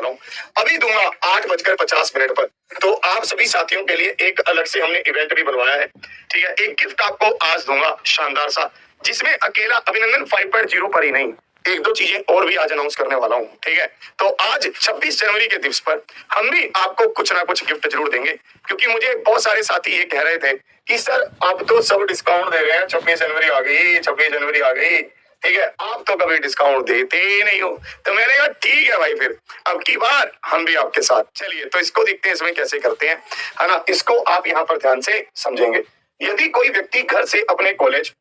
वाला हूँ। अभी दूंगा 8:50 पर। तो आप सभी साथियों के लिए एक अलग से हमने इवेंट भी बनवाया है, ठीक है। एक गिफ्ट आपको आज दूंगा शानदार सा, जिसमें अकेला अभिनंदन 5.0 पर ही नहीं, एक दो चीजें और भी आज अनाउंस करने वाला हूँ, ठीक है। तो आज 26 जनवरी के दिवस पर हम भी आपको कुछ ना कुछ गिफ्ट जरूर देंगे, क्योंकि मुझे बहुत सारे साथी ये कह रहे थे कि सर आप तो सब डिस्काउंट दे रहे हैं, 26 जनवरी आ गई, 26 जनवरी आ गई, ठीक है, आप तो कभी डिस्काउंट देते ही नहीं हो। तो मैंने कहा ठीक है भाई, फिर अब की बार हम भी आपके साथ। चलिए तो इसको देखते हैं इसमें कैसे करते हैं, है ना। इसको आप यहाँ पर ध्यान से समझेंगे। यदि कोई व्यक्ति घर से अपने कॉलेज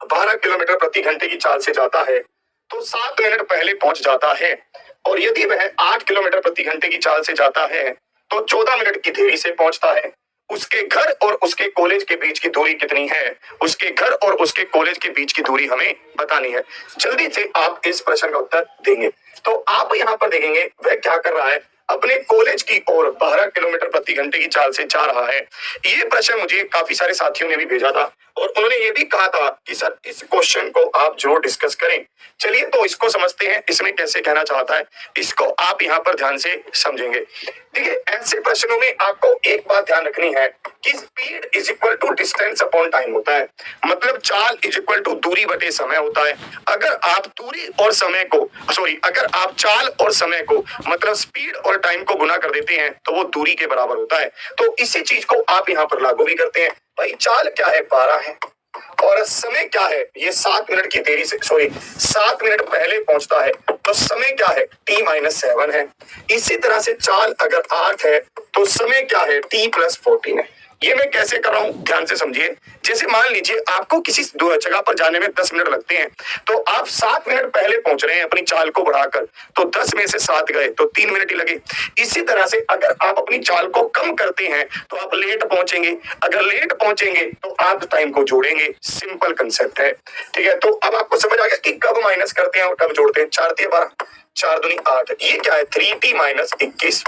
12 किलोमीटर प्रति घंटे की चाल से जाता है तो 7 मिनट पहले पहुंच जाता है, और यदि वह 8 किलोमीटर प्रति घंटे की चाल से जाता है तो 14 मिनट की देरी से पहुंचता है। उसके घर और उसके कॉलेज के बीच की दूरी कितनी है? उसके घर और उसके कॉलेज के बीच की दूरी हमें बतानी है। जल्दी से आप इस प्रश्न का उत्तर देंगे। तो आप यहाँ पर देखेंगे वह क्या कर रहा है, अपने कॉलेज की ओर 12 किलोमीटर प्रति घंटे की चाल से जा रहा है। ये प्रश्न मुझे काफी सारे साथियों ने भी भेजा था, और उन्होंने ये भी कहा था कि सर इस क्वेश्चन को आप जरूर डिस्कस करें। चलिए तो इसको समझते हैं, इसमें कैसे कहना चाहता है, इसको आप यहाँ पर ध्यान से समझेंगे। देखिए ऐसे प्रश्नों में आपको एक बात ध्यान रखनी है कि speed is equal to distance upon time होता है, मतलब चाल इज इक्वल टू दूरी बटे समय होता है। अगर आप दूरी और समय को अगर आप चाल और समय को मतलब स्पीड और टाइम को गुना कर देते हैं तो वो दूरी के बराबर होता है। तो इसी चीज को आप यहाँ पर लागू भी करते हैं। भाई चाल क्या है, 12 है, और समय क्या है, ये 7 मिनट की देरी से 7 मिनट पहले पहुंचता है, तो समय क्या है, t-7 है। इसी तरह से चाल अगर 8 है तो समय क्या है, t+14 है। ये मैं कैसे कर रहा हूं, ध्यान से समझिए। जैसे मान लीजिए आपको किसी जगह पर जाने में 10 मिनट लगते हैं, तो आप 7 मिनट पहले पहुंच रहे हैं अपनी चाल को बढ़ाकर, तो 10 में से 7 गए तो 3 मिनट ही लगे। इसी तरह से अगर आप अपनी चाल को कम करते हैं तो आप लेट पहुंचेंगे, अगर लेट पहुंचेंगे तो आप टाइम को जोड़ेंगे। सिंपल कंसेप्ट है, ठीक है। तो अब आपको समझ आ गया कि कब माइनस करते हैं और कब जोड़ते हैं। 4 × 12, 4 दूनी 8, ये क्या है 3t-21,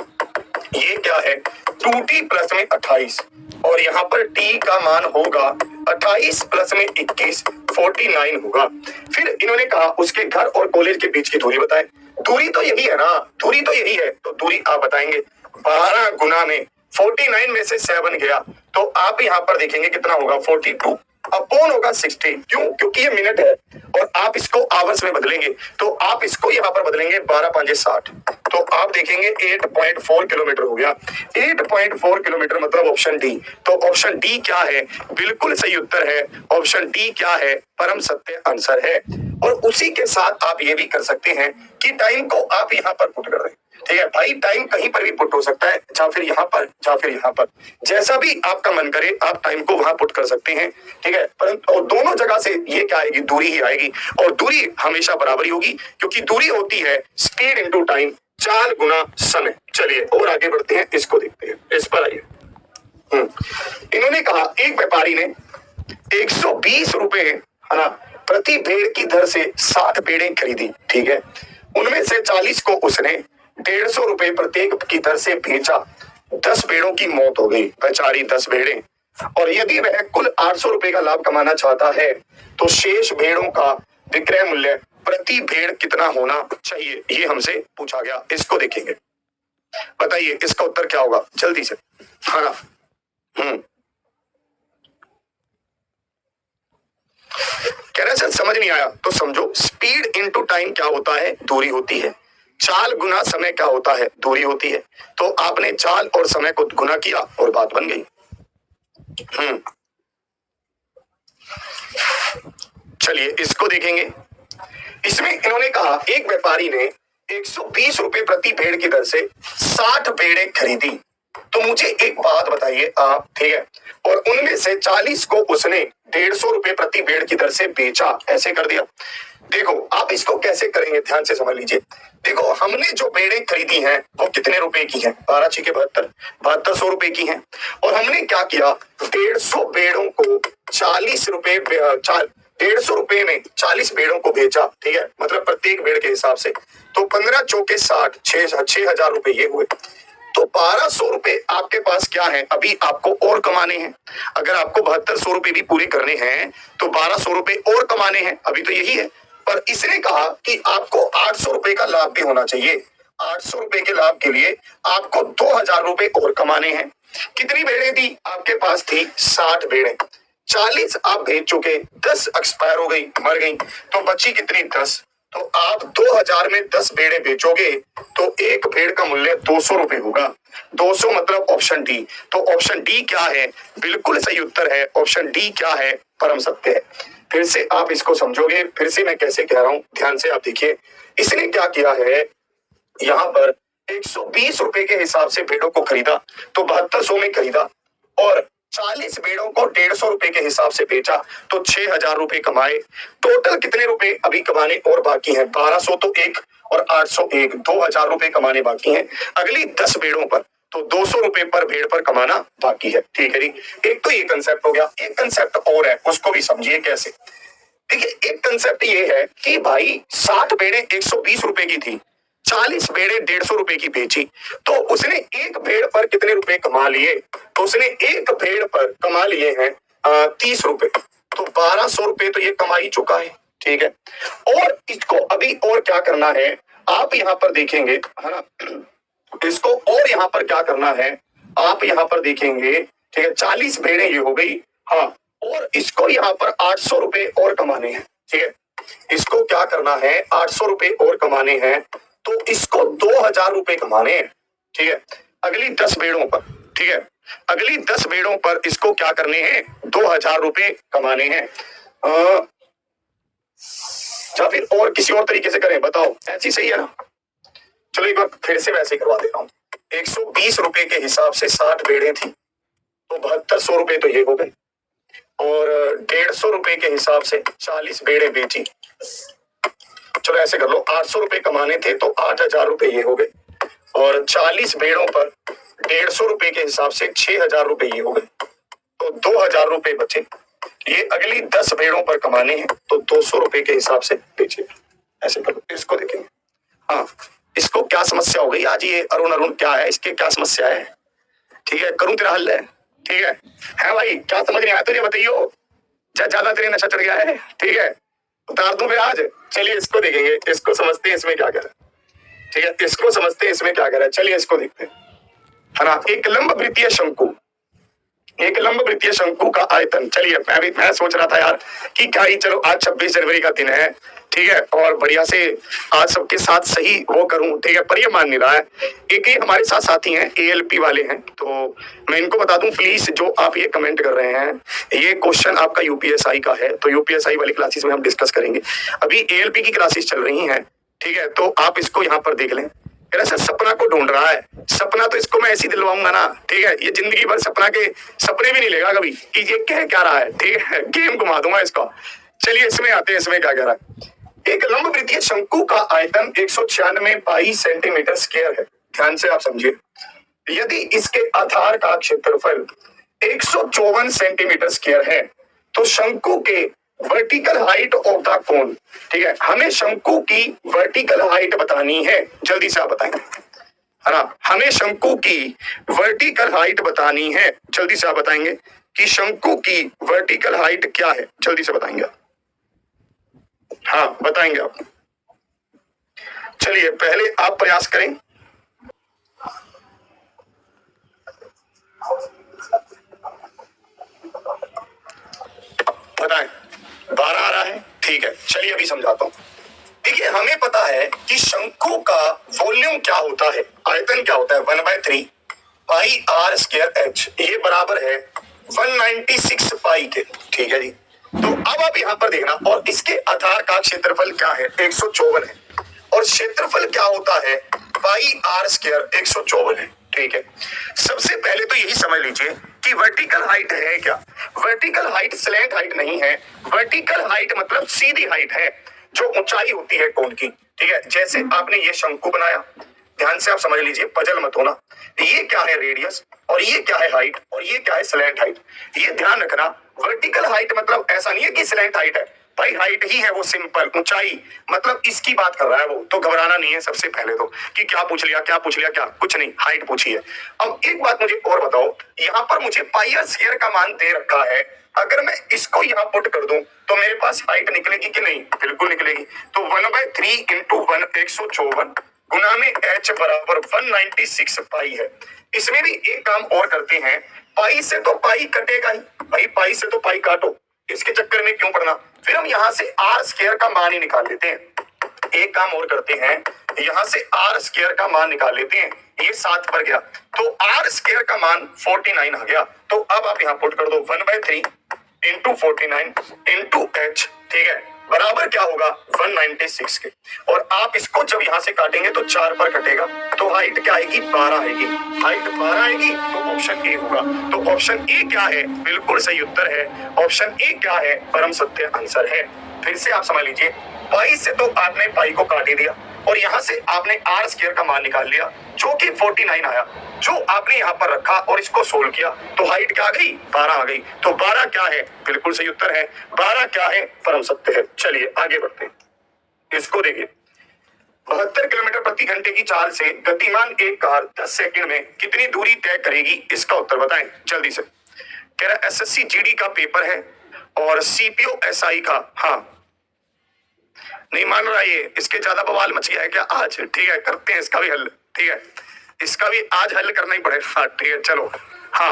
ये क्या है 2t प्लस में 28, और यहाँ पर t का मान होगा 28 प्लस में 21, 49 होगा। फिर इन्होंने कहा उसके घर और कॉलेज के बीच की दूरी बताएं। दूरी तो यही है ना, दूरी तो यही है, तो दूरी आप बताएंगे। 12 गुना में 49 में से 7 गया, तो आप यहाँ पर देखेंगे कितना होगा, 42 अपॉन होगा 60। क्यों? क्योंकि ये मिनट है और आप इसको आवर्स में बदलेंगे, तो आप इसको यहाँ पर बदलेंगे 12 × 5 = 60, तो आप देखेंगे 8.4 किलोमीटर हो गया। 8.4 किलोमीटर मतलब ऑप्शन डी। तो ऑप्शन डी क्या है, बिल्कुल सही उत्तर है। ऑप्शन डी क्या है, परम सत्य आंसर है। और उसी के साथ आप ये भी कर सकते हैं कि टाइम को आप यहाँ पर पुट कर दें, ठीक है भाई। टाइम कहीं पर भी पुट हो सकता है, या फिर यहाँ पर, या फिर यहाँ पर, जैसा भी आपका मन करे आप टाइम को वहां पुट कर सकते हैं, ठीक है। परंतु और दोनों जगह से ये क्या आएगी, दूरी ही आएगी, और दूरी हमेशा बराबरी होगी, क्योंकि दूरी होती है स्पीड इंटू टाइम, चाल गुना समय। चलिए और आगे बढ़ते हैं, इसको देखते हैं। इस पर आइए। इन्होंने कहा एक व्यापारी ने 120 रुपए, है ना, प्रति भेड़ की दर से 60 भेड़ें खरीदी, ठीक है। उनमें से 40 को उसने 150 रुपए प्रत्येक की दर से बेचा। 10 भेड़ों की मौत हो गई, बेचारी 10 भेड़ें। और यदि वह कुल 800 रुपए का लाभ कमाना चाहता है तो शेष भेड़ों का विक्रय मूल्य प्रति भेड़ कितना होना चाहिए, ये हमसे पूछा गया। इसको देखेंगे, बताइए इसका उत्तर क्या होगा, जल्दी से। हाँ ना, कह रहे सर समझ नहीं आया, तो समझो स्पीड इनटू टाइम क्या होता है, दूरी होती है। चाल गुना समय क्या होता है, दूरी होती है। तो आपने चाल और समय को गुना किया और बात बन गई। चलिए इसको देखेंगे। इसमें इन्होंने कहा एक व्यापारी ने 120 रुपए प्रति भेड़ की दर से 60 भेड़ें खरीदी। तो मुझे एक बात बताइए आप, ठीक है, और उनमें से 40 को उसने 150 रुपए प्रति भेड़ की दर से बेचा, ऐसे कर दिया। देखो आप इसको कैसे करेंगे, ध्यान से समझ लीजिए। देखो हमने जो भेड़ें खरीदी हैं वो कितने रुपए की हैं, 12 × 6 = 72, 7200 रुपए की हैं। और हमने क्या किया, 150 भेड़ों को 40 रुपए, 150 रुपए में 40 भेड़ों को बेचा, ठीक है, मतलब प्रत्येक भेड़ के हिसाब से। तो 15 × 4 = 60, 6,000 रुपए ये हुए। तो 1200 रुपए आपके पास क्या है, अभी आपको और कमाने हैं। अगर आपको 7200 रुपए भी पूरे करने हैं तो 1200 रुपए और कमाने हैं, अभी तो यही है। पर इसने कहा कि आपको 800 रुपए का लाभ भी होना चाहिए, 800 रुपए के लाभ के लिए आपको 2000 रुपए और कमाने हैं। कितनी भेड़ें थी आपके पास? थी 60 भेड़ें। 40 आप भेज चुके, 10 एक्सपायर हो गई, मर गई, तो बची कितनी? 10। तो आप 2000 में 10 भेड़ें बेचोगे तो एक भेड़ का मूल्य 200 रुपए होगा। 200 मतलब ऑप्शन डी। तो ऑप्शन डी क्या है? बिल्कुल सही उत्तर है ऑप्शन डी। क्या है? परम सत्य है। फिर से आप इसको समझोगे, फिर से मैं कैसे कह रहा हूं, ध्यान से आप देखिए। इसने क्या किया है, यहाँ पर 120 रुपए के हिसाब से भेड़ों को खरीदा, तो 7200 में खरीदा, और 40 भेड़ों को 150 रुपए के हिसाब से बेचा, तो 6000 रुपए कमाए। टोटल कितने रुपए अभी कमाने और बाकी हैं? 1200 तो एक और 801, 2000 रुपए कमाने बाकी हैं अगली 10 भेड़ों पर। तो 200 रुपए पर भेड़ पर कमाना बाकी है। ठीक है जी। एक तो ये कंसेप्ट हो गया। एक कंसेप्ट और है, उसको भी समझिए कैसे। देखिए, एक कंसेप्ट ये है कि भाई 60 भेड़ें 120 रुपए की थी, 40 भेड़ें 150 रुपए की बेची, तो उसने एक भेड़ पर कितने रुपए कमा लिए? तो उसने एक भेड़ पर कमा लिए हैं 30 रुपए। तो 1200 रुपए तो ये कमा ही चुका है। ठीक है, और इसको अभी और क्या करना है आप यहाँ पर देखेंगे, है ना। इसको और यहाँ पर क्या करना है आप यहाँ पर देखेंगे। ठीक है, 40 भेड़ें ये हो गई। हाँ, और इसको यहाँ पर 800 रुपए और कमाने हैं। ठीक है, इसको क्या करना है, 800 रुपए और कमाने हैं, तो इसको 2000 रुपए कमाने हैं। ठीक है, अगली 10 भेड़ों पर। ठीक है, अगली 10 भेड़ों पर इसको क्या करने हैं, 2000 रुपए कमाने हैं। या फिर और किसी और तरीके से करें, बताओ, ऐसी सही है ना। चलो एक बार फिर से वैसे करवा देता हूँ। 120 रुपए के हिसाब से 60 भेड़ें थी, तो 7200 रुपए तो ये हो गए, और 150 रुपए के हिसाब से 40 भेड़ें बेची। चलो ऐसे कर लो, 800 रुपए कमाने थे तो 8000 रुपए ये हो गए, और 40 भेड़ों पर 150 रुपए के हिसाब से 6000 रुपए ये हो गए, तो 2000 रुपए बचे। ये अगली 10 भेड़ों पर कमाने हैं, तो 200 रुपए के हिसाब से बेचे। ऐसे करो, इसको देखेंगे। हाँ, इसको क्या समस्या हो गई आज? ये अरुण अरुण क्या है, इसके क्या समस्या है? ठीक है, करूं तेरा हल है। ठीक है भाई, क्या समझ नहीं आया तुझे? बताइयो, ज्यादा तेरे नशा चढ़ गया है? ठीक है, उतार दूं फिर आज। चलिए इसको देखेंगे, इसको समझते हैं इसमें क्या कर रहा है। ठीक है, इसको समझते हैं इसमें क्या कर रहा है। चलिए इसको देखते हैं, है ना। एक लंब वृत्तीय शंकु, एक लंब वृत्तीय शंकु का आयतन। चलिए मैं सोच रहा था यार कि क्या ही, चलो आज 26 जनवरी का दिन है। ठीक है, और बढ़िया से आज सबके साथ सही वो करूं। ठीक है, पर ये मान नहीं रहा है। एक ही हमारे साथ साथी हैं, एएलपी वाले हैं, तो मैं इनको बता दूं प्लीज, जो आप ये कमेंट कर रहे हैं, ये क्वेश्चन आपका यूपीएसआई का है, तो यूपीएसआई वाली क्लासेस में हम डिस्कस करेंगे। अभी एएलपी की क्लासेस चल रही हैं। ठीक है, तो आप इसको यहाँ पर देख लें। ऐसा सपना को ढूंढ रहा है, सपना तो इसको मैं ऐसी दिलवाऊंगा ना। ठीक है, ये जिंदगी भर सपना के सपने भी नहीं लेगा कभी कि ये कह क्या रहा है। ठीक है, गेम घुमा दूंगा इसका। चलिए इसमें आते हैं, इसमें क्या कह रहा है। एक लंब वृत्तीय शंकु का आयतन 196 पाई सेंटीमीटर स्क्वायर है। ध्यान से आप समझिए, यदि इसके आधार का क्षेत्रफल 154 सेंटीमीटर स्क्वायर है, तो शंकु के vertical height of the cone. ठीक है, हमें शंकु की वर्टिकल हाइट बतानी है, जल्दी से आप बताएंगे, है ना। हमें शंकु की वर्टिकल हाइट बतानी है, जल्दी से आप बताएंगे कि शंकु की वर्टिकल हाइट क्या है, जल्दी से बताएंगे। हाँ बताएंगे आप। चलिए पहले आप प्रयास करें। बताएं, 12 आ रहा है। ठीक है, चलिए अभी समझाता हूं। देखिए, हमें पता है कि शंकु का वॉल्यूम क्या होता है, आयतन क्या होता है, 1/3 पाई आर स्क्वायर एच, ये बराबर है 196 पाई के। ठीक है जी, तो अब आप यहां पर देखना, और इसके आधार का क्षेत्रफल क्या है, 154 है, और क्षेत्रफल क्या होता है, पाई आर स्क्वायर 154 है। ठीक है, सबसे पहले तो यही समझ लीजिए कि वर्टिकल हाइट है क्या। वर्टिकल हाइट स्लैंट हाइट नहीं है, वर्टिकल हाइट मतलब सीधी हाइट है, जो ऊंचाई होती है कोन की। ठीक है, जैसे आपने ये शंकु बनाया, ध्यान से आप समझ लीजिए, पजल मत होना। ये क्या है रेडियस, और ये क्या है हाइट, और ये क्या है स्लैंट हाइट। ये ध्यान रखना, वर्टिकल हाइट मतलब ऐसा नहीं है कि स्लैंट हाइट है, भाई हाइट ही है वो, सिंपल ऊंचाई, मतलब इसकी बात कर रहा है वो। तो घबराना नहीं है सबसे पहले तो, कि क्या पूछ लिया क्या पूछ लिया, क्या कुछ नहीं, हाइट पूछी है। अब एक बात मुझे और बताओ, यहाँ पर मुझे पाई आर स्क्वायर का मान दे रखा है, अगर मैं इसको यहाँ पुट कर दूं तो मेरे पास हाइट निकलेगी कि नहीं, बिल्कुल निकलेगी। तो 1/3 इंटू 1 154, गुना में h बराबर 196 पाई है। इसमें भी एक काम और करते हैं, पाई से तो पाई कटेगा ही भाई, पाई से तो पाई काटो, इसके चक्कर में क्यों पड़ना। फिर हम यहाँ से आर स्क्वायर का मान ही निकाल लेते हैं। एक काम और करते हैं, यहाँ से आर स्क्वायर का मान निकाल लेते हैं। ये 7 पर गया तो आर स्क्वायर का मान 49 आ गया। तो अब आप यहाँ पुट कर दो 1/3 इंटू 49 इंटू h, ठीक है, बराबर क्या होगा 196 के। और आप इसको जब यहाँ से काटेंगे तो 4 पर कटेगा, तो हाइट क्या आएगी 12 आएगी। हाइट 12 आएगी तो ऑप्शन ए होगा। तो ऑप्शन ए क्या है, बिल्कुल सही उत्तर है। ऑप्शन ए क्या है, परम सत्य आंसर है। फिर से आप समझ लीजिए, पाई से तो आपने पाई को काट ही दिया और यहाँ से आपने आर स्क्वायर का मान निकाल लिया जो कि 49 आया, जो आपने यहाँ पर रखा और इसको सोल्व किया तो हाइट क्या आ गई 12 आ गई। तो 12 क्या है, बिल्कुल सही उत्तर है। 12 क्या है, परम सत्य है। चलिए आगे बढ़ते हैं। इसको देखिए, 72 किलोमीटर प्रति घंटे की चाल से गतिमान एक कार 10 सेकंड में कितनी दूरी तय करेगी, इसका उत्तर बताएं जल्दी से। कह रहा एसएससी जीडी का पेपर है और सीपीओ एसआई का, हाँ नहीं मान रहा ये, इसके ज्यादा बवाल मच गया है क्या आज, ठीक है करते हैं इसका भी हल, ठीक है इसका भी आज हल करना ही पड़ेगा, ठीक है चलो। हाँ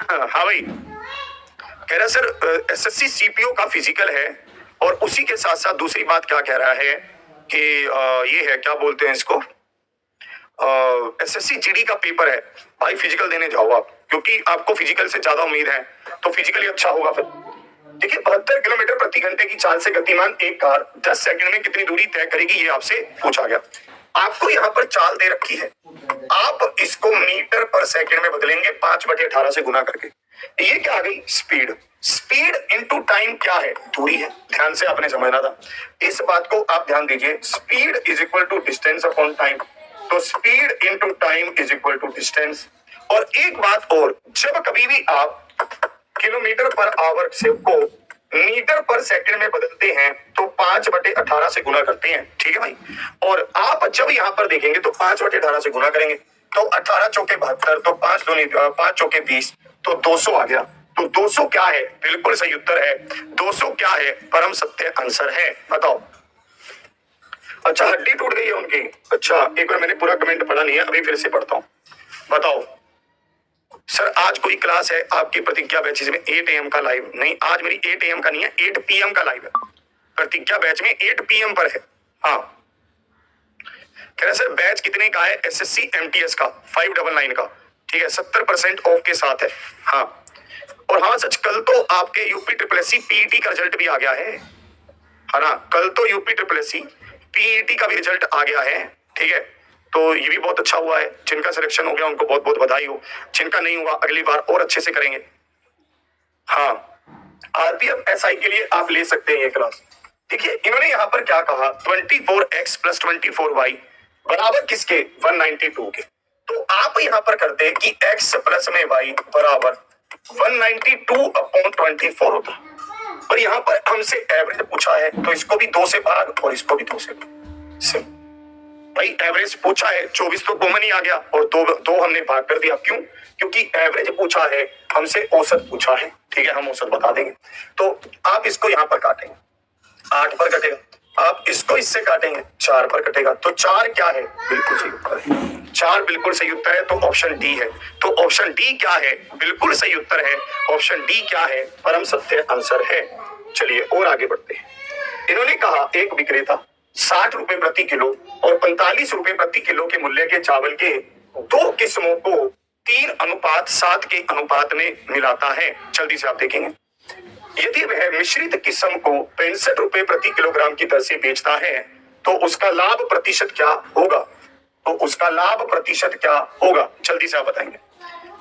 हाँ भाई, कह रहा सर एसएससी सीपीओ का फिजिकल है और उसी के साथ साथ दूसरी बात क्या कह रहा है कि ये है क्या बोलते हैं इसको, एसएससी जीडी का पेपर है। भाई फिजिकल देने जाओ आप, क्योंकि आपको फिजिकल से ज्यादा उम्मीद है तो फिजिकली अच्छा होगा। फिर देखिए 72 किलोमीटर प्रति घंटे की चाल से गतिमान एक कार 10 सेकंड में कितनी दूरी तय करेगी, ये आपसे पूछा गया। आपको यहाँ पर चाल दे रखी है, आप इसको मीटर पर सेकंड में बदलेंगे 5/18 से गुना करके। ये क्या आ गई, स्पीड। स्पीड इनटू टाइम क्या है, दूरी है। ध्यान से आपने समझना था, इस बात को आप ध्यान दीजिए। Speed is equal to distance upon time, तो speed into time is equal to distance. और एक बात और, जब कभी भी आप किलोमीटर पर आवर से को मीटर पर सेकंड में बदलते हैं तो 5/18 से गुना करते हैं, ठीक है भाई। और आप जब यहाँ पर देखेंगे तो 5/18 से गुना करेंगे तो 18 चौके 72, तो 5 चौके 20, तो 200 आ गया। तो 200 क्या है, बिल्कुल सही उत्तर है। 200 क्या है, परम सत्य आंसर है। बताओ। अच्छा हड्डी टूट गई है उनकी, अच्छा एक बार मैंने पूरा कमेंट पढ़ा नहीं है, अभी फिर से पढ़ता हूँ। बताओ सर आज कोई क्लास है आपकी प्रतिज्ञा बैचेज में 8 AM का लाइव? नहीं आज मेरी 8 AM का नहीं है, 8 PM का लाइव है। प्रतिज्ञा बैच में 8 PM पर है। हाँ कह रहे सर बैच कितने का है, एसएससी एमटीएस का 599 का, ठीक है 70% ऑफ के साथ है। हाँ और हाँ सच, कल तो आपके UP triple S C PET का रिजल्ट भी आ गया है ना, कल तो UP triple S C PET का भी रिजल्ट आ गया है, ठीक है तो ये भी बहुत अच्छा हुआ है। जिनका सिलेक्शन हो गया उनको बहुत बहुत बधाई हो, जिनका नहीं हुआ अगली बार और अच्छे से करेंगे। हाँ आरपीएफ एसआई के लिए आप ले सकते हैं ये क्लास। देखिए इन्होंने यहाँ पर क्या कहा, 24x + 24y बराबर किसके, 192 के। तो आप यहाँ पर करते हैं कि x प्लस में y बराबर 192/24 होता। और यहाँ पर हमसे एवरेज पूछा है तो इसको भी 2 से भाग और इसको भी 2 से। भाई एवरेज पूछा है, 24 तो कॉमन ही आ गया और दो हमने भाग कर दिया। क्यों, क्योंकि एवरेज पूछा है हमसे, औसत पूछा है, ठीक है हम औसत बता देंगे। तो आप इसको यहाँ पर काटेंगे 8 पर कटेगा, आप इसको इससे काटेंगे 4 पर कटेगा। तो 4 क्या है, बिल्कुल सही उत्तर है। 4 बिल्कुल सही उत्तर है, तो ऑप्शन डी है। तो ऑप्शन डी क्या है, बिल्कुल सही उत्तर है। ऑप्शन डी क्या है, परम सत्य आंसर है। चलिए और आगे बढ़ते हैं। इन्होंने कहा एक विक्रेता 60 रुपए प्रति किलो और 45 रुपए प्रति किलो के मूल्य के चावल के 2 किस्मों को 3:7 के अनुपात में मिलाता है। जल्दी से आप देखेंगे, यदि वह मिश्रित किस्म को 65 रुपए प्रति किलोग्राम की दर से बेचता है तो उसका लाभ प्रतिशत क्या होगा, तो उसका लाभ प्रतिशत क्या होगा, जल्दी से आप बताएंगे।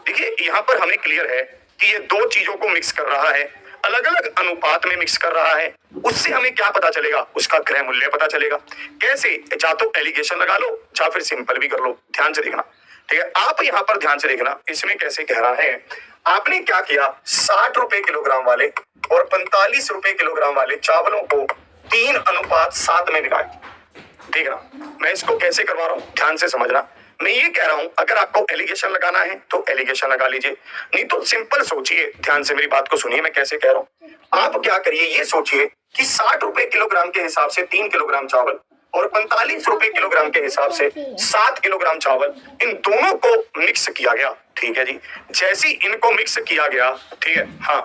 देखिए यहाँ पर हमें क्लियर है कि ये 2 चीजों को मिक्स कर रहा है, अलग अलग अनुपात में मिक्स कर रहा है। उससे हमें क्या पता चलेगा, उसका क्रय मूल्य पता चलेगा। कैसे, या तो एलिगेशन लगा लो या फिर सिंपल भी कर लो। ध्यान से देखना, ठीक है आप यहाँ पर ध्यान से देखना, इसमें कैसे कह रहा है। आपने क्या किया, 60 रुपए किलोग्राम वाले और 45 रुपए किलोग्राम वाले चावलों को 3:7 में मिलाया। देखना मैं इसको कैसे करवा रहा हूँ, ध्यान से समझना। मैं ये कह रहा हूं अगर आपको एलिगेशन लगाना है तो एलिगेशन लगा लीजिए, नहीं तो सिंपल सोचिए। ध्यान से मेरी बात को सुनिए, मैं कैसे कह रहा हूं। आप क्या करिए, ये सोचिए कि 60 रुपए किलोग्राम के हिसाब से 3 किलोग्राम चावल और 45 रुपए किलोग्राम के हिसाब से 7 किलोग्राम चावल, इन दोनों को मिक्स किया गया। ठीक है जी, जैसे ही इनको मिक्स किया गया, ठीक है, हाँ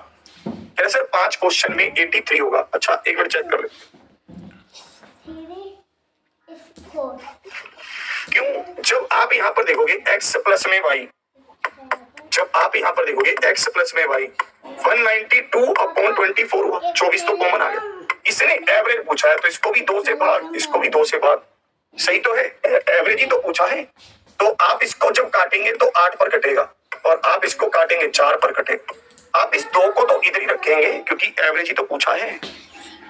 क्या सर 5 क्वेश्चन में 83 होगा। अच्छा एक मिनट चेक कर ले, क्यों? जब आप यहाँ पर देखोगे x प्लस में y, जब आप यहाँ पर देखोगे x प्लस में y 192/24 हुआ, 24 तो कॉमन आ गया। इसने एवरेज पूछा है तो इसको भी 2 से भाग, इसको भी 2 से भाग, सही तो है, एवरेज ही तो पूछा है। तो आप इसको जब काटेंगे तो 8 पर कटेगा और आप इसको काटेंगे 4 पर कटेगा। आप इस 2 को तो इधर ही रखेंगे क्योंकि एवरेज ही तो पूछा है,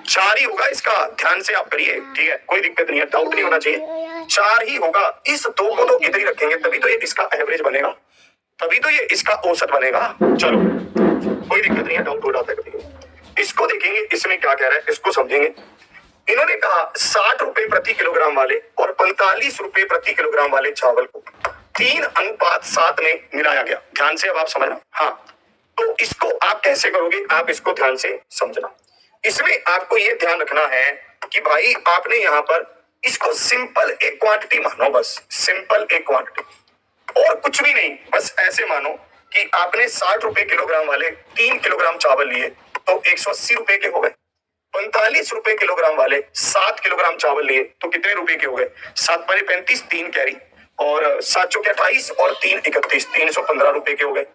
4 ही होगा इसका, ध्यान से आप करिए, ठीक है, कोई दिक्कत नहीं है, डाउट नहीं होना चाहिए, 4 ही होगा। इस 2 को तो इधर ही रखेंगे तभी तो ये इसका एवरेज बनेगा, तभी तो ये इसका औसत बनेगा। चलो कोई दिक्कत नहीं है, डाउट हो जाता है कभी। इसको देखेंगे इसमें क्या कह रहा है, इसको समझेंगे। इन्होंने कहा 60 रुपए प्रति किलोग्राम वाले और 45 रुपए प्रति किलोग्राम वाले चावल को 3:7 में मिलाया गया। ध्यान से अब आप समझना, हाँ तो इसको आप कैसे करोगे, आप इसको ध्यान से समझना। इसमें आपको ये ध्यान रखना है कि भाई आपने यहाँ पर इसको सिंपल एक क्वांटिटी मानो, बस सिंपल एक क्वांटिटी और कुछ भी नहीं, बस ऐसे मानो कि आपने 60 रुपए किलोग्राम वाले 3 किलोग्राम चावल लिए तो 180 रुपए के हो गए। 45 रुपए किलोग्राम वाले 7 किलोग्राम चावल लिए तो कितने रुपए के हो गए? 7 × 35, 3 कैरी और 7 × 28 और 3 × 31, 315 रुपए के हो गए।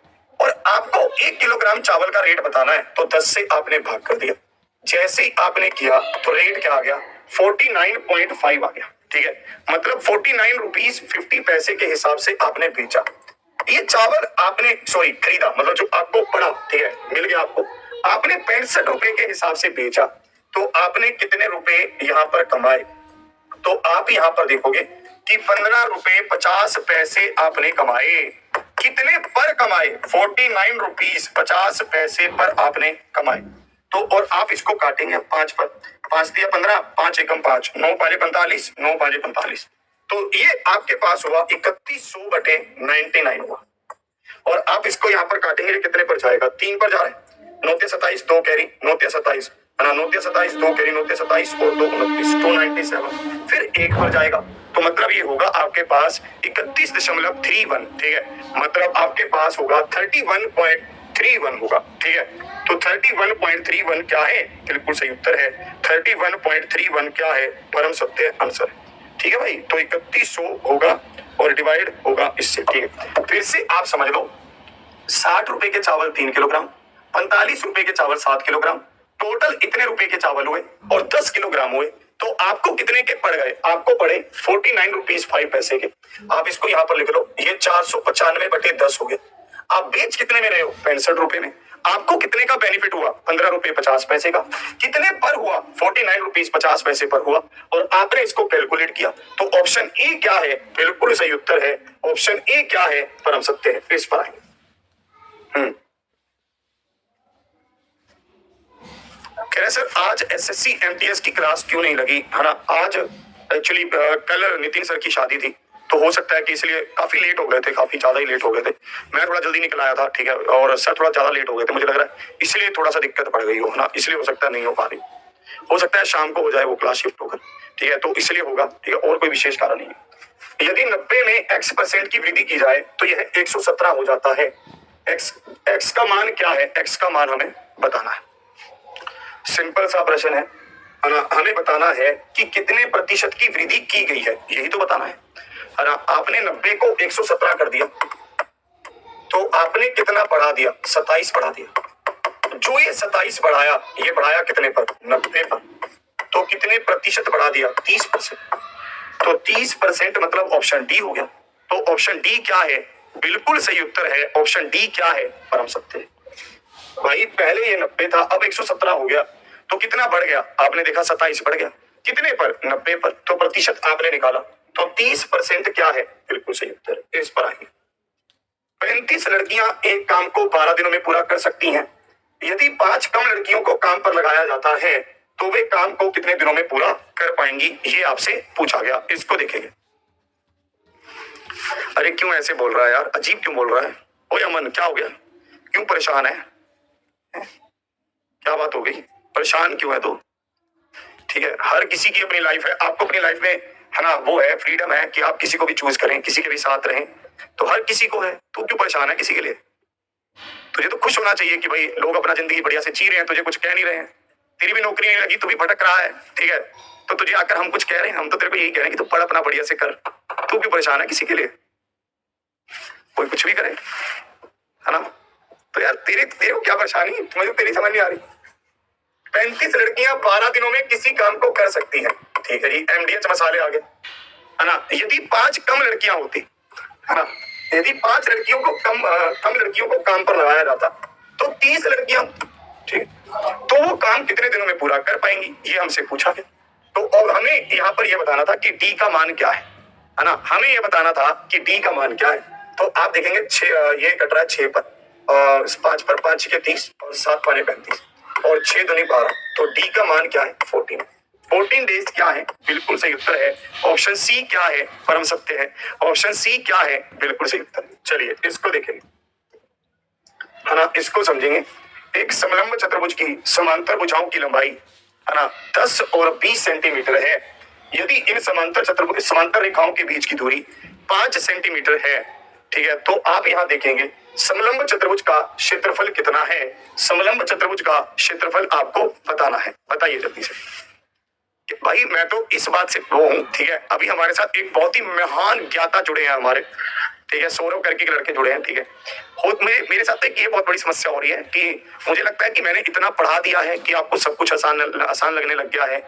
और आपको 1 किलोग्राम चावल का रेट बताना है तो 10 से आपने भाग कर दिया। जैसे ही आपने किया तो रेट क्या आ गया? 49.5 आ गया। ठीक है, मतलब 49 रुपीज 50 पैसे के हिसाब से आपने बेचा। ये चावल आपने खरीदा, मतलब जो आपको पड़ा, ठीक है, मिल गया आपको। आपने 65 रुपए के हिसाब से बेचा तो आपने कितने रुपए यहाँ पर कमाए? तो आप यहाँ पर देखोगे कि 15 रुपए 50 पैसे आपने कमाए। कितने पर कमाए? 49 रुपीज 50 पैसे पर आपने कमाए। तो और आप इसको काटेंगे 5 पर, 5 दिया 15, 5 एकम 5, 9 पाले 45, 9 पाले 45। तो ये आपके पास हुआ 3100/99 हुआ। और आप इसको यहाँ पर काटेंगे कितने पर जाएगा? 3 पर जा रहे हैं। 9 × 27 2 कैरी, 9 × 27 9 × 27 2 कैरी, 9 × 27 और 2 29, 297 फिर 1 पर जाएगा। तो मतलब ये होगा आपके पास 31.31, ठीक है, मतलब आपके पास होगा 31.31 होगा। ठीक है, तो 31.31 क्या है? बिल्कुल सही उत्तर है। 31.31 क्या है? परम सत्य आंसर है। ठीक है भाई, तो 3100 होगा और डिवाइड होगा इससे। ठीक है, फिर से आप समझ लो, 60 रुपए के चावल 3 किलोग्राम, 45 रुपए के चावल 7 किलोग्राम, टोटल इतने रुपए के चावल हुए और 10 किलोग्राम हुए। तो आपको कितने के पड़ गए? आपको पड़े 49 रुपीज 5 पैसे के। आप इसको यहाँ पर लिख लो, ये 495/10 हो गए। आप बेच कितने में रहे हो? 65 रुपए में। आपको कितने का बेनिफिट हुआ? 15 रुपए 50 पैसे का। कितने पर हुआ? 49 रुपीज 50 पैसे पर हुआ। और आपने इसको कैलकुलेट किया तो ऑप्शन ए क्या है? बिल्कुल सही उत्तर है। ऑप्शन ए क्या है? परम सत्य है। इस पर आएंगे। कह रहे सर आज एसएससी एमटीएस की क्लास क्यों नहीं लगी? है ना, आज एक्चुअली कल नितिन सर की शादी थी तो हो सकता है कि इसलिए काफी लेट हो गए थे, काफी ज्यादा ही लेट हो गए थे। मैं थोड़ा जल्दी निकल आया था, ठीक है, और सर थोड़ा ज्यादा लेट हो गए थे, मुझे लग रहा है इसलिए थोड़ा सा दिक्कत पड़ गई हो ना, इसलिए हो सकता है नहीं हो पा रही। हो सकता है शाम को हो जाए वो क्लास शिफ्ट होकर, ठीक है, तो इसलिए होगा, ठीक है, और कोई विशेष कारण नहीं है। यदि 90 में x% की वृद्धि की जाए तो यह 117 हो जाता है। x का मान क्या है? x का मान हमें बताना है। सिंपल सा प्रश्न है ना, हमें बताना है कि कितने प्रतिशत की वृद्धि की गई है, यही तो बताना है ना। आपने 90 को 117 कर दिया तो आपने कितना बढ़ा दिया? 27 बढ़ा दिया। जो ये 27 बढ़ाया, ये बढ़ाया कितने पर? 90 पर। तो कितने प्रतिशत बढ़ा दिया? 30%। तो 30% मतलब ऑप्शन डी हो गया। तो ऑप्शन डी क्या है? बिल्कुल सही उत्तर है। ऑप्शन डी क्या है? परम सत्य। भाई पहले ये 90 था, अब 117 हो गया, तो कितना बढ़ गया? आपने देखा 27 बढ़ गया। कितने पर? 90 पर। तो प्रतिशत आपने निकाला तो 30% क्या है? बिल्कुल सही उत्तर है। इस पर आइए। 35 लड़कियां एक काम को 12 दिनों में पूरा कर सकती हैं। यदि 5 कम लड़कियों को काम पर लगाया जाता है तो वे काम को कितने दिनों में पूरा कर पाएंगी? ये आपसे पूछा गया। इसको देखेंगे। अरे क्यों ऐसे बोल रहा है यार, अजीब क्यों बोल रहा है? ओ अमन क्या हो गया? क्यों परेशान है? क्या बात हो गई? परेशान क्यों है तू? ठीक है, हर किसी की अपनी लाइफ है, आपको अपनी लाइफ में है ना वो है फ्रीडम है कि आप किसी को भी चूज करें, किसी के भी साथ रहें, तो हर किसी को है। तू क्यों परेशान है किसी के लिए? तुझे तो खुश होना चाहिए कि भाई लोग अपना जिंदगी बढ़िया से जी रहे हैं, तुझे कुछ कह नहीं रहे हैं, तेरी भी नौकरी नहीं लगी, तू भी भटक रहा है, ठीक है, तो तुझे आकर हम कुछ कह रहे हैं? हम तो तेरे को यही कह रहे हैं कि तू पढ़ अपना बढ़िया से कर, तू क्यों परेशान है किसी के लिए? कोई कुछ भी करे, है ना? तो यार तेरे तेरे को क्या परेशानी, मुझे तेरी समझ नहीं आ रही। 35 लड़कियां 12 दिनों में किसी काम को कर सकती हैं, ठीक है जी, MDH मसाले आ गए, है ना? यदि 5 कम लड़कियां होती, है ना, यदि 5 लड़कियों को कम लड़कियों को काम पर लगाया जाता तो 30 लड़कियां, ठीक, तो वो काम कितने दिनों में पूरा कर पाएंगी, ये हमसे पूछा गया। तो और हमें यहाँ पर यह बताना था कि डी का मान क्या है ना? हमें यह बताना था कि डी का मान क्या है। तो आप देखेंगे ये कट रहा है 6 पर, और 5 पर 5 के 30 और 7 पाने 35 और 6 दूनी 12, तो डी का मान क्या है? 14। 14 डेज क्या है? बिल्कुल सही उत्तर है ऑप्शन सी। क्या है? परम सत्य है। ऑप्शन सी क्या है? बिल्कुल सही उत्तर। चलिए इसको देखेंगे, है ना, इसको समझेंगे। एक समलंब चतुर्भुज की समांतर भुजाओं की लंबाई, है ना, 10 और 20 सेंटीमीटर है। यदि इन समांतर रेखाओं के बीच की दूरी 5 सेंटीमीटर है, ठीक है, तो आप यहाँ देखेंगे समलंब चतुर्भुज का क्षेत्रफल कितना है। समलंब चतुर्भुज का क्षेत्रफल आपको बताना है। बताइए जल्दी से। भाई मैं तो इस बात से वो हूँ, ठीक है, अभी हमारे साथ एक बहुत ही महान ज्ञाता जुड़े हैं हमारे, ठीक है, सौरव करके के लड़के जुड़े हैं, ठीक है। खुद मेरे साथ एक ये बहुत बड़ी समस्या हो रही है कि मुझे लगता है कि मैंने इतना पढ़ा दिया है कि आपको सब कुछ आसान लगने लग गया है,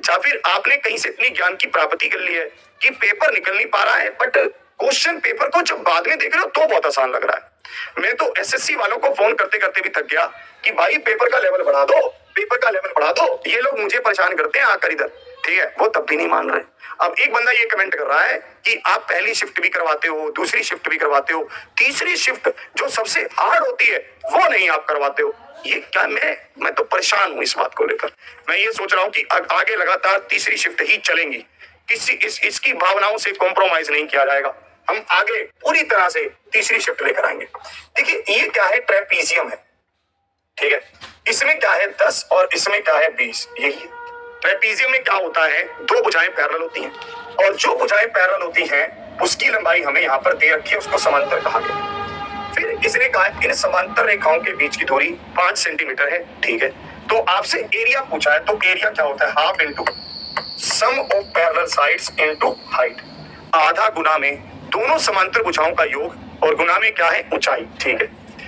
या फिर आपने कहीं से इतनी ज्ञान की प्राप्ति कर ली है कि पेपर निकल नहीं पा रहा है, बट क्वेश्चन पेपर को जब बाद में देख रहे हो तो बहुत आसान लग रहा है। मैं तो SSC वालों को फोन करते करते भी थक गया कि भाई पेपर का लेवल बढ़ा दो, पेपर का लेवल बढ़ा दो, ये लोग मुझे परेशान करते हैं आकर इधर, ठीक है, वो तब भी नहीं मान रहे। अब एक बंदा ये कमेंट कर रहा है कि आप पहली शिफ्ट भी करवाते हो, दूसरी शिफ्ट भी करवाते हो, तीसरी शिफ्ट जो सबसे हार्ड होती है वो नहीं आप करवाते हो। ये क्या, मैं तो परेशान हूं इस बात को लेकर। मैं ये सोच रहा हूं कि आगे लगातार तीसरी शिफ्ट ही चलेंगी, इसकी भावनाओं से कॉम्प्रोमाइज नहीं किया जाएगा, हम आगे पूरी तरह से तीसरी शिफ्ट लेकर आएंगे। देखिए ये क्या है, ट्रेपीजियम है, ठीक है, इसमें क्या है 10 और इसमें क्या है 20, यही है। ट्रेपीजियम में क्या होता है, 2 भुजाएं पैरेलल होती हैं, और जो भुजाएं पैरेलल होती हैं उसकी लंबाई हमें यहाँ पर दे रखी है, उसको समांतर कहा गया। फिर इसने कहा इन समांतर रेखाओं के बीच की दूरी 5 सेंटीमीटर है, ठीक है। तो आपसे एरिया पूछा है, तो एरिया क्या होता है, half into sum of parallel sides into height, आधा गुना में दोनों समांतर भुजाओं का योग, और गुना में क्या है, ऊंचाई, ठीक है।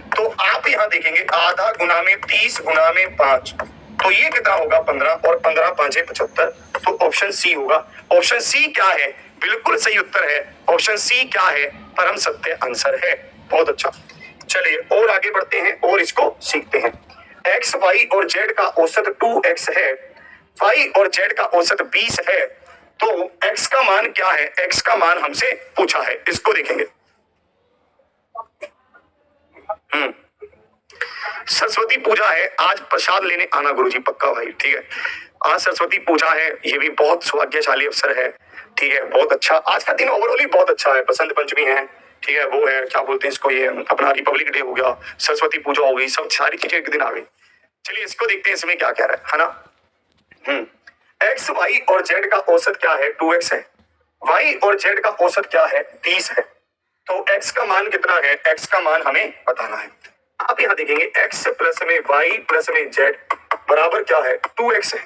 तो आप यहाँ देखेंगे आधा गुना में 30 गुना में 5, तो ये कितना होगा 15, और 15 5 75, तो ऑप्शन सी होगा। ऑप्शन सी क्या है, बिल्कुल सही उत्तर है। ऑप्शन सी क्या है, परम सत्य आंसर है। बहुत अच्छा, चलिए और आगे बढ़ते हैं और इसको सीखते हैं। एक्स वाई और जेड का औसत 2x है, वाई और जेड का औसत 20 है, तो x का मान क्या है, x का मान हमसे पूछा है, इसको देखेंगे। सरस्वती पूजा है, आज प्रसाद लेने आना गुरुजी, पक्का भाई, ठीक है। आज सरस्वती पूजा है, ये भी बहुत सौभाग्यशाली अवसर है, ठीक है, बहुत अच्छा। आज का दिन ओवरऑल ही बहुत अच्छा है, बसंत पंचमी है, ठीक है, वो है क्या बोलते हैं इसको, ये अपना रिपब्लिक डे हो गया, सरस्वती पूजा हो गई, सब सारी चीजें एक दिन आ गई। चलिए इसको देखते हैं, इसमें क्या कह रहा है ना। एक्स वाई और जेड का औसत क्या है, 2x है, वाई और जेड का औसत क्या है, 20 है, तो x का मान कितना है, x का मान हमें बताना है। आप यहाँ देखेंगे x प्लस में y प्लस में z बराबर क्या है, 2x है,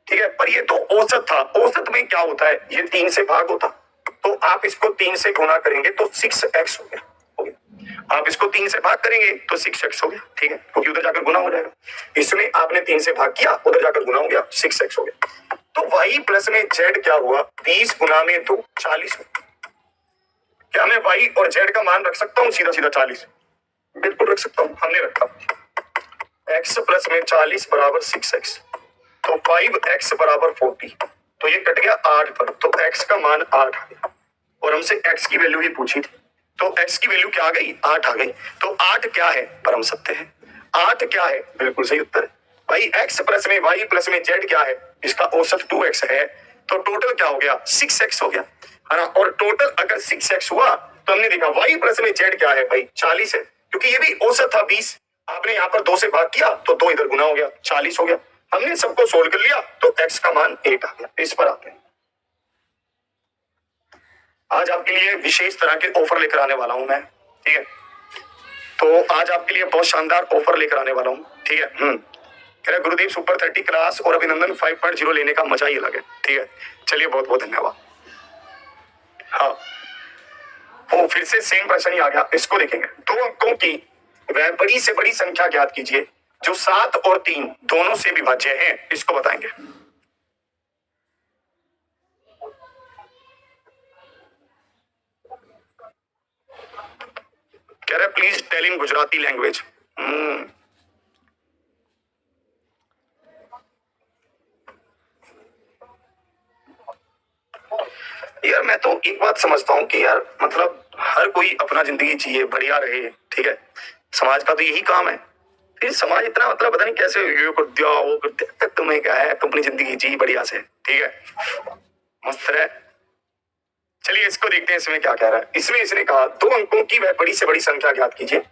ठीक है, पर ये तो औसत था, औसत में क्या होता है, ये 3 से भाग होता, तो आप इसको 3 से गुना करेंगे तो 6x हो गया, आप इसको 3 से भाग करेंगे तो 6x हो गया, ठीक है, क्योंकि उधर जाकर गुना हो जाएगा। इसमें आपने 3 से भाग किया, उधर जाकर गुना हो गया, 6x हो गया। तो y प्लस में z क्या हुआ, 20 गुना में 2 40 में। क्या मैं y और z का मान रख सकता हूँ सीधा सीधा 40? बिल्कुल रख सकता हूँ, हमने रखा। x प्लस में 40 बराबर 6x, तो 5x बराबर 40, तो ये कट गया 8 पर, तो x का मान 8 आ गया, और हमसे x की वैल्यू ही पूछी थी, तो x की वैल्यू क्या आ गई, 8 आ गई। तो 8 क्या है, परम सत्य है। 8 क्या है, बिल्कुल सही उत्तर है भाई। x प्लस में y प्लस में z क्या है, इसका औसत 2x है, तो टोटल क्या हो गया, 6x हो गया, है ना। और टोटल अगर 6x हुआ तो हमने देखा y प्लस में z क्या है भाई, 40 है, क्योंकि ये भी औसत था 20, आपने यहाँ पर 2 से भाग किया तो 2 इधर गुना हो गया, 40 हो गया, हमने सबको सोल्व कर लिया तो x का मान 8 आ गया। इस पर आते हैं। आज आपके लिए विशेष तरह के ऑफर लेकर आने वाला हूं मैं, ठीक है। तो आज आपके लिए बहुत शानदार ऑफर लेकर आने वाला हूं, ठीक है। कह रहे गुरुदेव सुपर 30 क्लास और अभिनंदन 5.0 लेने का मजा ही अलग है, ठीक है। चलिए बहुत बहुत धन्यवाद। हाँ, वो फिर से सेम प्रश्न ही आ गया। इसको देखेंगे। 2 अंकों की वह बड़ी से बड़ी संख्या ज्ञात कीजिए जो 7 और 3 दोनों से विभाज्य है। इसको बताएंगे। कह रहे please tell in Gujarati language. यार मैं तो एक बात समझता हूँ कि यार मतलब हर कोई अपना जिंदगी जिए, बढ़िया रहे, ठीक है। समाज का तो यही काम है। फिर समाज इतना मतलब पता नहीं कैसे ये कर दिया वो कर दिया, तुम्हें क्या है, तुम अपनी जिंदगी जी बढ़िया से, ठीक है, मस्त रहे। चलिए इसको देखते हैं इसमें क्या कह रहा है। इसमें इसने कहा 2 अंकों की वह बड़ी से बड़ी संख्या ज्ञात कीजिए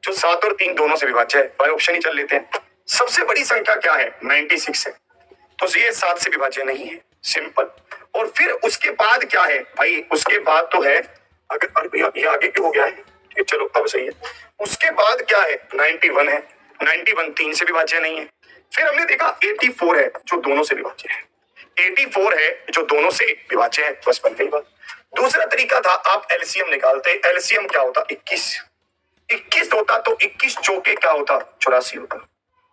जो 7 और 3 दोनों से विभाज्य है। भाई ऑप्शन ही चल लेते हैं। सबसे बड़ी संख्या क्या है? 96 है, तो ये 7 से विभाज्य नहीं है, सिंपल। और फिर उसके बाद क्या है भाई? उसके बाद तो है, अगर ये आगे क्यों हो गया है? चलो अब सही है। उसके बाद क्या है? 91 है। 91 3 से विभाज्य नहीं है। फिर हमने देखा 84 है जो दोनों से विभाज्य है। 84 है जो दोनों से विभाज्य है, बस बन गई बात। दूसरा तरीका था आप एलसीएम निकालते। एलसीएम क्या होता? 21 होता तो 21 चौके क्या होता? 84 होता।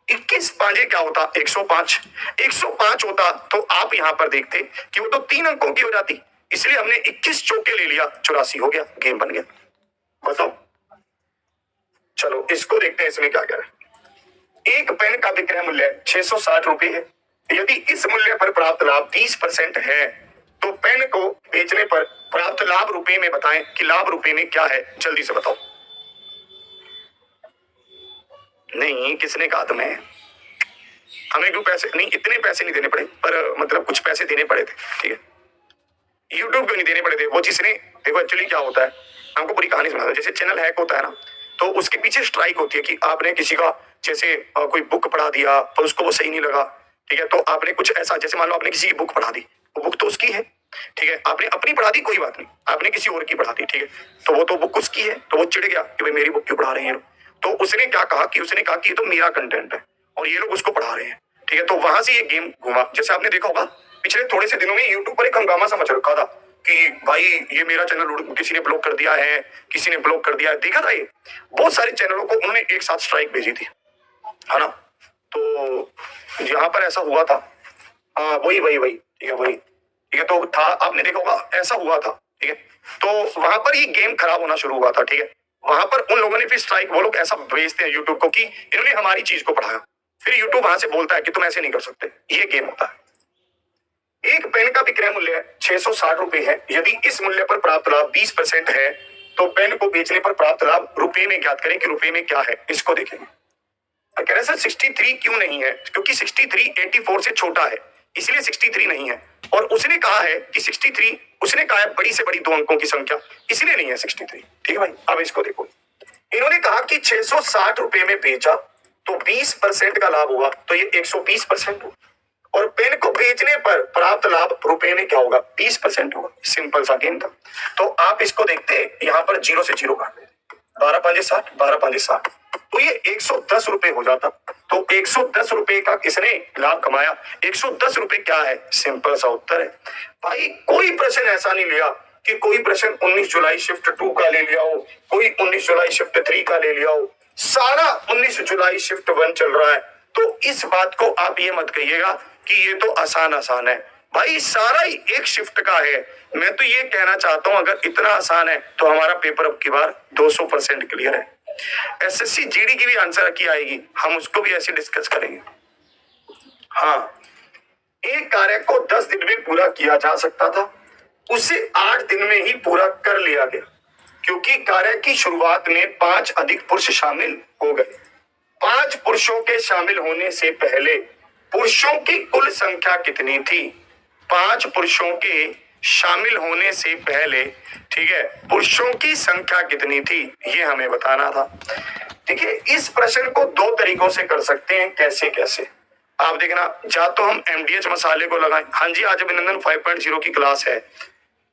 21 पांजे क्या होता? 105। 105 होता तो आप यहां पर देखते कि वो तो 3 अंकों की हो जाती, इसलिए हमने 21 चौके ले लिया, 84 हो गया, गेम बन गया। बताओ। चलो इसको देखते हैं इसमें क्या कह रहा है। एक पेन का विक्रय मूल्य 660 रुपए है। यदि इस मूल्य पर प्राप्त लाभ 20% है तो पेन को बेचने पर प्राप्त लाभ रुपए में बताएं कि लाभ रुपए में क्या है, जल्दी से बताओ। नहीं, किसने कहा तुम्हें? हमें क्यों पैसे नहीं, इतने पैसे नहीं देने पड़े, पर मतलब कुछ पैसे देने पड़े थे, ठीक है। यूट्यूब को नहीं देने पड़े थे। वो जिसने देखो एक्चुअली क्या होता है, हमको पूरी कहानी सुना दो। जैसे चैनल हैक होता है ना, तो उसके पीछे स्ट्राइक होती है कि आपने किसी का जैसे कोई बुक पढ़ा दिया पर उसको वो सही नहीं लगा, ठीक है। तो आपने कुछ ऐसा, जैसे मान लो आपने किसी की बुक पढ़ा दी, वो बुक तो उसकी है, ठीक है। आपने अपनी पढ़ा दी कोई बात नहीं, आपने किसी और की पढ़ा दी, ठीक है। तो वो तो बुक उसकी है, तो वो चिढ़ गया कि भाई मेरी बुक क्यों पढ़ा रहे हैं। तो उसने क्या कहा कि उसने कहा कि ये तो मेरा कंटेंट है और ये लोग उसको पढ़ा रहे हैं, ठीक है। तो वहां से ये गेम घुमा। जैसे आपने देखा होगा पिछले थोड़े से दिनों में यूट्यूब पर एक हंगामा सा मच रखा था कि भाई ये मेरा चैनल किसी ने ब्लॉक कर दिया है, किसी ने ब्लॉक कर दिया है। देखा था ये बहुत सारे चैनलों को उन्होंने एक साथ स्ट्राइक भेजी थी, है ना। तो यहाँ पर ऐसा हुआ था। हाँ वही वही वही, ठीक है, वही, ठीक है। तो था, आपने देखा होगा ऐसा हुआ था, ठीक है। तो वहां पर ही गेम खराब होना शुरू हुआ था, ठीक है। वहां पर उन लोगों ने फिर स्ट्राइक, वो लोग ऐसा भेजते हैं यूट्यूब को कि इन्होंने हमारी चीज को पढ़ाया। फिर यूट्यूब वहां से बोलता है कि तुम ऐसे नहीं कर सकते। ये गेम होता है। एक पेन का विक्रय मूल्य 660 रुपए है। यदि इस मूल्य पर प्राप्त लाभ 20% है तो पेन को बेचने पर प्राप्त लाभ रुपए में ज्ञात करें कि रुपए में क्या है। इसको देखेंगे। कह रहे सर 63 क्यों नहीं है? क्योंकि 63 84 से छोटा है, इसलिए 63 नहीं है। और उसने कहा है कि 63, उसने कहा है बड़ी से बड़ी 2 अंकों की संख्या, इसलिए नहीं है 63, ठीक है भाई। अब इसको देखो, इन्होंने कहा कि 660 रुपए में बेचा तो 20% का लाभ हुआ, तो ये 120% हुआ। और पेन को बेचने पर प्राप्त लाभ रुपए में क्या होगा? 20% होगा। सिंपल सा गेम था। तो आप इसको देखते, यहाँ पर 0 से 0 काट देते, 12 5 60, 12 5 60, तो ये 110 रुपए हो जाता। तो 110 रुपए का किसने लाभ कमाया? 110 रुपए क्या है? सिंपल सा उत्तर है भाई। कोई प्रश्न ऐसा नहीं लिया कि कोई प्रश्न 19 जुलाई शिफ्ट 2 का ले लिया हो, कोई 19 जुलाई शिफ्ट 3 का ले लिया हो, सारा 19 जुलाई शिफ्ट 1 चल रहा है। तो इस बात को आप ये मत कहिएगा कि ये तो आसान आसान है भाई, सारा ही एक शिफ्ट का है। मैं तो ये कहना चाहता हूं अगर इतना आसान है तो हमारा पेपर अब की बार 200% क्लियर है। एसएससी जीडी की भी आंसर की आएगी, हम उसको भी ऐसे डिस्कस करेंगे। हाँ, एक कार्य को 10 दिन में पूरा किया जा सकता था, उसे 8 दिन में ही पूरा कर लिया गया क्योंकि कार्य की शुरुआत में 5 अधिक पुरुष शामिल हो गए। 5 पुरुषों के शामिल होने से पहले पुरुषों की कुल संख्या कितनी थी? 5 पुरुषों के शामिल होने से पहले, ठीक है, पुरुषों की संख्या कितनी थी ये हमें बताना था। ठीक है, इस प्रश्न को 2 तरीकों से कर सकते हैं। कैसे कैसे? आप देखना, या तो हम MDH मसाले को लगाएं। हाँ जी, आज अभिनंदन 5.0 की क्लास है।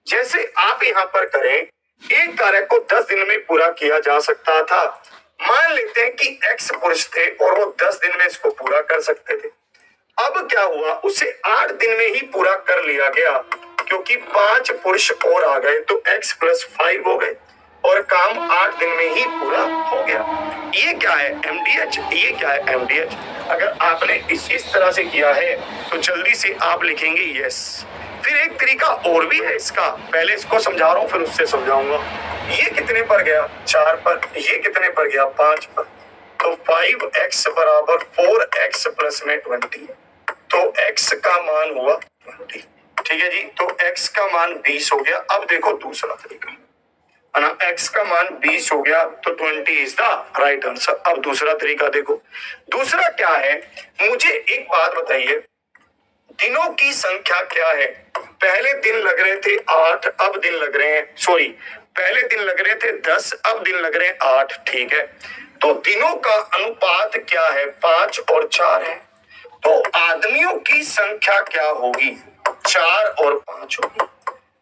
जैसे आप यहाँ पर करें, एक कार्य को 10 दिन में पूरा किया जा सकता था। मान लेते हैं कि X पुरुष थे और वो 10 दिन में इसको पूरा कर सकते थे। अब क्या हुआ, उसे 8 दिन में ही पूरा कर लिया गया, क्योंकि 5 पुरुष और आ गए तो X + 5 हो गए और काम 8 दिन में ही पूरा हो गया। ये क्या है MDH, ये क्या है MDH। अगर आपने इस तरह से किया है तो जल्दी से आप लिखेंगे यस। फिर एक तरीका और भी है इसका, पहले इसको समझा रहा हूं फिर उससे समझाऊंगा। ये कितने पर गया, 4 पर, ये कितने पर गया, 5 पर। तो 5x बराबर 4x प्लस में 20, तो x का मान हुआ 20। ठीक है जी, तो x का मान 20 हो गया। अब देखो दूसरा तरीका है ना, x का मान 20 हो गया तो 20 इज द राइट आंसर। अब दूसरा तरीका देखो, दूसरा क्या है, मुझे एक बात बताइए, दिनों की संख्या क्या है। पहले दिन लग रहे थे 8, अब दिन लग रहे हैं, सॉरी, पहले दिन लग रहे थे 10, अब दिन लग रहे हैं 8। ठीक है, तो दिनों का अनुपात क्या है, 5 और 4 है। तो आदमियों की संख्या क्या होगी, 4 और 5 होगी।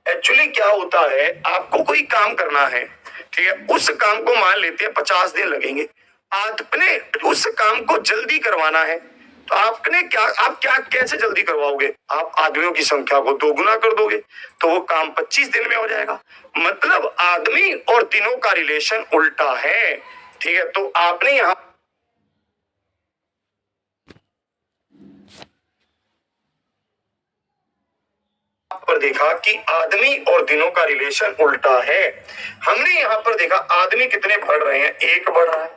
एक्चुअली क्या होता है, आपको कोई काम करना है, ठीक है, उस काम को मान लेते हैं 50 दिन लगेंगे। आपने उस काम को जल्दी करवाना है, तो आपने क्या, आप क्या कैसे जल्दी करवाओगे, आप आदमियों की संख्या को 2 गुना कर दोगे तो वो काम 25 दिन में हो जाएगा। मतलब आदमी और दिनों का रिलेशन उल्टा है। ठीक है, तो आपने यहाँ पर देखा कि आदमी और दिनों का रिलेशन उल्टा है। हमने यहाँ पर देखा आदमी कितने बढ़ रहे हैं, 1 बढ़ रहा है,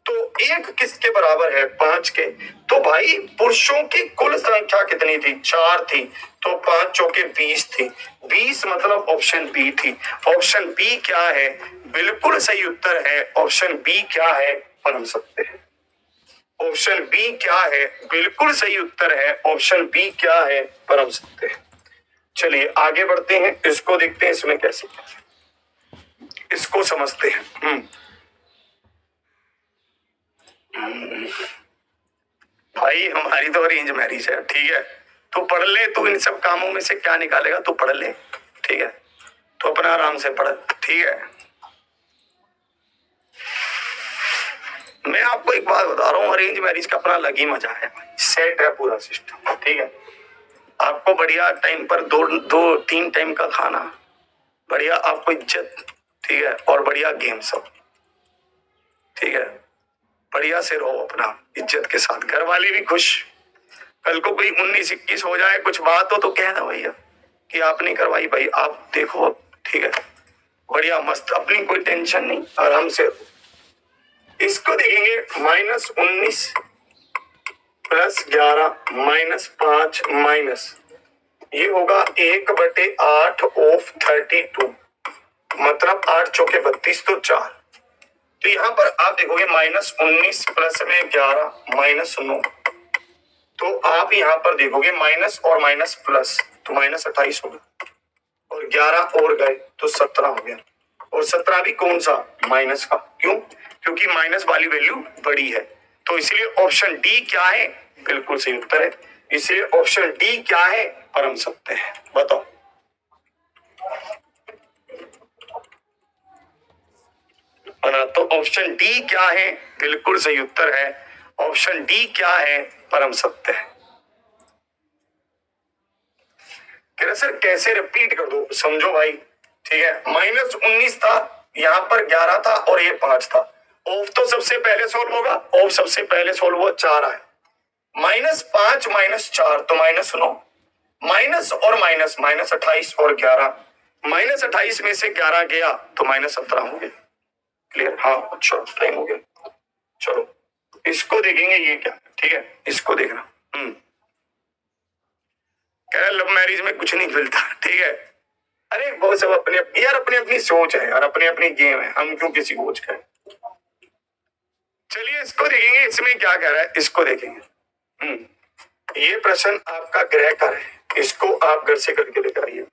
तो 1 किसके बराबर है, 5 के। तो भाई पुरुषों की कुल संख्या कितनी थी, 4 थी, तो 5 चौके 20 थी। 20 मतलब ऑप्शन बी थी। ऑप्शन बी क्या है, बिल्कुल सही उत्तर है। ऑप्शन बी क्या है, पढ़ सकते हैं। ऑप्शन बी क्या है, बिल्कुल सही उत्तर है। ऑप्शन बी क्या है, पढ़ सकते हैं। चलिए आगे बढ़ते हैं, इसको देखते हैं इसमें कैसे, इसको समझते हैं। भाई हमारी तो अरेंज मैरिज है, ठीक है, तो पढ़ ले, तू इन सब कामों में से क्या निकालेगा, तू पढ़ ले, ठीक है, तो अपना आराम से पढ़, ठीक है। मैं आपको एक बात बता रहा हूँ, अरेंज मैरिज का अपना अलग ही मजा है, सेट है पूरा सिस्टम, ठीक है। आपको बढ़िया टाइम पर 2-3 टाइम का खाना, बढ़िया आपको इज्जत, ठीक है, और बढ़िया गेम सब, ठीक है, बढ़िया से रहो अपना इज्जत के साथ, घर वाले भी खुश। कल को कोई 19-21 हो जाए, कुछ बात हो तो कह दो भैया कि आप नहीं करवाई, भाई आप देखो, ठीक है, बढ़िया मस्त, अपनी कोई टेंशन नहीं, आराम से। इसको देखेंगे, -19 + 11 -5 माइनस, ये होगा 1/8 ऑफ 32, मतलब 8 चौके 32 तो 4। तो यहाँ पर आप देखोगे -19 प्लस में 11 -9, तो आप यहाँ पर देखोगे माइनस और माइनस प्लस, तो -28 होगा, और 11 और गए तो 17 हो गया, और 17 भी कौन सा, माइनस का। क्यों, क्योंकि माइनस वाली वैल्यू बड़ी है, तो इसलिए ऑप्शन डी क्या है, बिल्कुल सही उत्तर है। इसलिए ऑप्शन डी क्या है, परम सत्य है। बताओ, तो ऑप्शन डी क्या है, बिल्कुल सही उत्तर है। ऑप्शन डी क्या है, परम सत्य है। कह रहे सर कैसे, रिपीट कर दो, समझो भाई, ठीक है। -19 था, यहाँ पर 11 था और ये 5 था। ऑफ तो सबसे पहले सोल्व होगा, ऑफ सबसे पहले सोल्व हुआ, 4 आए, -5 -4 तो -9, माइनस और माइनस, -28 और 11, -28 में से 11 गया तो -17 हो गया। क्लियर, हाँ अच्छा टाइम हो गया। चलो इसको देखेंगे, ये क्या, ठीक है, इसको देखना। कह रहे लव मैरिज में कुछ नहीं मिलता, ठीक है। अरे वो सब अपने यार, अपनी अपनी सोच है और अपनी अपनी गेम है, हम क्यों किसी को कहें। चलिए इसको देखेंगे, इसमें क्या कह रहा है, इसको देखेंगे। ये प्रश्न आपका गृह कार्य है, इसको आप घर से करके लेकर आइए।